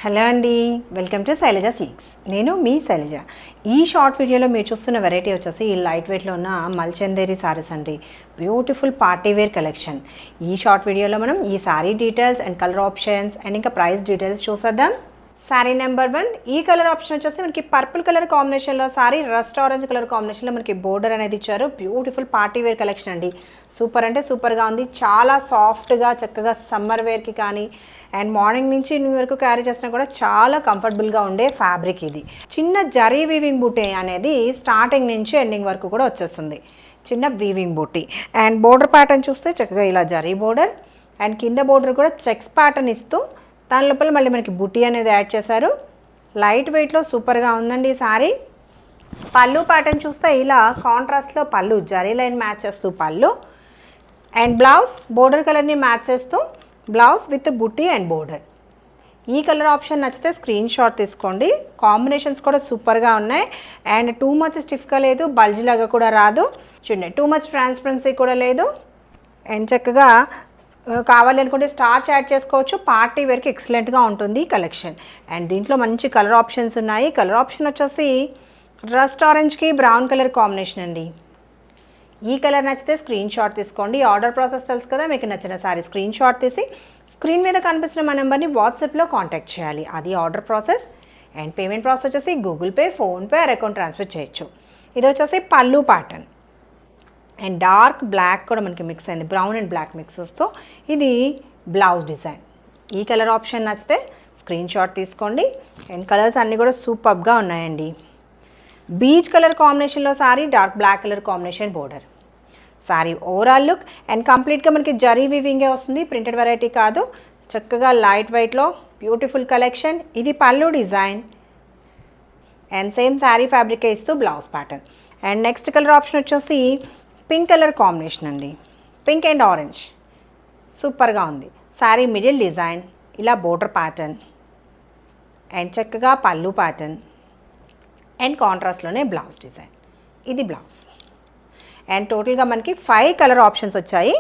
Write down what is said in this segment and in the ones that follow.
Hello అండి, welcome to Shailaja silks. నేను మీ శైలజ. ఈ షార్ట్ వీడియోలో మీరు చూస్తున్న వెరైటీ వచ్చేసి ఈ లైట్ వెయిట్లో ఉన్న మల్చందేరి సారీస్ అండి. Beautiful party wear collection. ఈ షార్ట్ వీడియోలో మనం ఈ sari details and colour options and ఇంకా ప్రైస్ డీటెయిల్స్ చూసేద్దాం. సారీ నెంబర్ 1, ఈ కలర్ ఆప్షన్ వచ్చేసి మనకి పర్పుల్ కలర్ కాంబినేషన్లో సారీ రస్ట్ ఆరెంజ్ కలర్ కాంబినేషన్లో మనకి బోర్డర్ అనేది ఇచ్చారు. బ్యూటిఫుల్ పార్టీ వేర్ కలెక్షన్ అండి. సూపర్ అంటే సూపర్గా ఉంది. చాలా సాఫ్ట్గా చక్కగా సమ్మర్ వేర్కి కానీ అండ్ మార్నింగ్ నుంచి ఈవినింగ్ వరకు క్యారీ చేసినా కూడా చాలా కంఫర్టబుల్గా ఉండే ఫ్యాబ్రిక్ ఇది. చిన్న జరీ వీవింగ్ బూటీ అనేది స్టార్టింగ్ నుంచి ఎండింగ్ వరకు కూడా వచ్చేస్తుంది. చిన్న weaving buti and border pattern చూస్తే చక్కగా ఇలా జరీ బోర్డర్ అండ్ కింద బోర్డర్ కూడా చెక్స్ ప్యాటర్న్ ఇస్తూ దాని లోపల మళ్ళీ మనకి బూటీ అనేది యాడ్ చేశారు. లైట్ వెయిట్లో సూపర్గా ఉందండి ఈ సారీ. పళ్ళు ప్యాటర్న్ చూస్తే ఇలా కాంట్రాస్ట్లో పళ్ళు జరీ లైన్ మ్యాచ్ చేస్తూ పళ్ళు అండ్ బ్లౌజ్ బోర్డర్ కలర్ని మ్యాచ్ చేస్తూ బ్లౌజ్ విత్ బుట్టి అండ్ బోర్డర్. ఈ కలర్ ఆప్షన్ నచ్చితే స్క్రీన్ షాట్ తీసుకోండి. కాంబినేషన్స్ కూడా సూపర్గా ఉన్నాయి అండ్ టూ మచ్ స్టిఫ్గా లేదు, బల్జీ లాగా కూడా రాదు. చూడండి, టూ మచ్ ట్రాన్స్పరెన్సీ కూడా లేదు అండ్ చక్కగా కావాలి అనుకుంటే స్టార్చ్ యాడ్ చేసుకోవచ్చు. పార్టీ వేర్కి ఎక్సలెంట్గా ఉంటుంది ఈ కలెక్షన్. అండ్ దీంట్లో మంచి కలర్ ఆప్షన్స్ ఉన్నాయి. కలర్ ఆప్షన్ వచ్చేసి రస్ట్ ఆరెంజ్కి బ్రౌన్ కలర్ కాంబినేషన్ అండి. ఈ కలర్ నచ్చితే స్క్రీన్ షాట్ తీసుకోండి. ఆర్డర్ ప్రాసెస్ తెలుసు కదా, మీకు నచ్చిన సారీ స్క్రీన్ షాట్ తీసి స్క్రీన్ మీద కనిపిస్తున్న మా నెంబర్ని వాట్సాప్లో కాంటాక్ట్ చేయాలి. అది order process. And payment process వచ్చేసి Google Pay, PhonePe or account transfer చేయొచ్చు. ఇది వచ్చేసి పళ్ళు ప్యాటర్న్ అండ్ డార్క్ బ్లాక్ కూడా మనకి మిక్స్ అయింది, బ్రౌన్ అండ్ బ్లాక్ మిక్సెస్తో. ఇది బ్లౌజ్ డిజైన్. ఈ కలర్ ఆప్షన్ నచ్చితే స్క్రీన్ షాట్ తీసుకోండి. అండ్ కలర్స్ అన్నీ కూడా సూపర్గా ఉన్నాయండి. బీచ్ కలర్ కాంబినేషన్లో sari, dark black colour combination border. Sari overall look and కంప్లీట్గా మనకి జరీ వీవింగే వస్తుంది, ప్రింటెడ్ వెరైటీ కాదు. చక్కగా లైట్ వెయిట్లో బ్యూటిఫుల్ కలెక్షన్. ఇది పళ్ళు డిజైన్ అండ్ సేమ్ శారీ ఫ్యాబ్రికే ఇస్తూ blouse pattern. And next colour option వచ్చేసి పింక్ కలర్ కాంబినేషన్ అండి. పింక్ అండ్ ఆరెంజ్ సూపర్గా ఉంది. శారీ మిడిల్ డిజైన్ ఇలా బోర్డర్ ప్యాటర్న్ అండ్ చక్కగా పళ్ళు ప్యాటర్న్ అండ్ కాంట్రాస్ట్లోనే బ్లౌజ్ డిజైన్. ఇది బ్లౌజ్. అండ్ టోటల్గా మనకి 5 కలర్ ఆప్షన్స్ వచ్చాయి.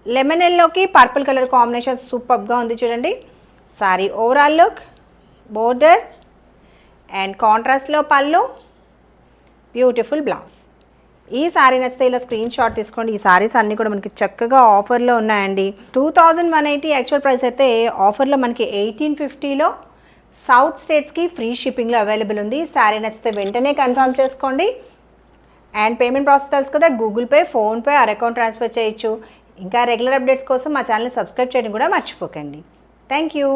లెమన్ ఎల్లోకి పర్పుల్ కలర్ కాంబినేషన్ సూపర్గా ఉంది చూడండి. Sorry overall look, border and కాంట్రాస్ట్లో పళ్ళు, బ్యూటిఫుల్ బ్లౌజ్. ఈ సారీ నచ్చితే ఇలా స్క్రీన్ షాట్ తీసుకోండి. ఈ సారీస్ అన్నీ కూడా మనకి చక్కగా ఆఫర్లో ఉన్నాయండి. 2180 యాక్చువల్ ప్రైస్ అయితే ఆఫర్లో మనకి 1850లో సౌత్ స్టేట్స్కి ఫ్రీ షిప్పింగ్లో అవైలబుల్ ఉంది. సారీ నచ్చితే వెంటనే కన్ఫర్మ్ చేసుకోండి. అండ్ పేమెంట్ ప్రాసెస్ తెలుసు కదా, Google Pay, PhonePe or account transfer చేయొచ్చు. ఇంకా రెగ్యులర్ అప్డేట్స్ కోసం మా ఛానల్ని సబ్స్క్రైబ్ చేయడం కూడా మర్చిపోకండి. Thank you.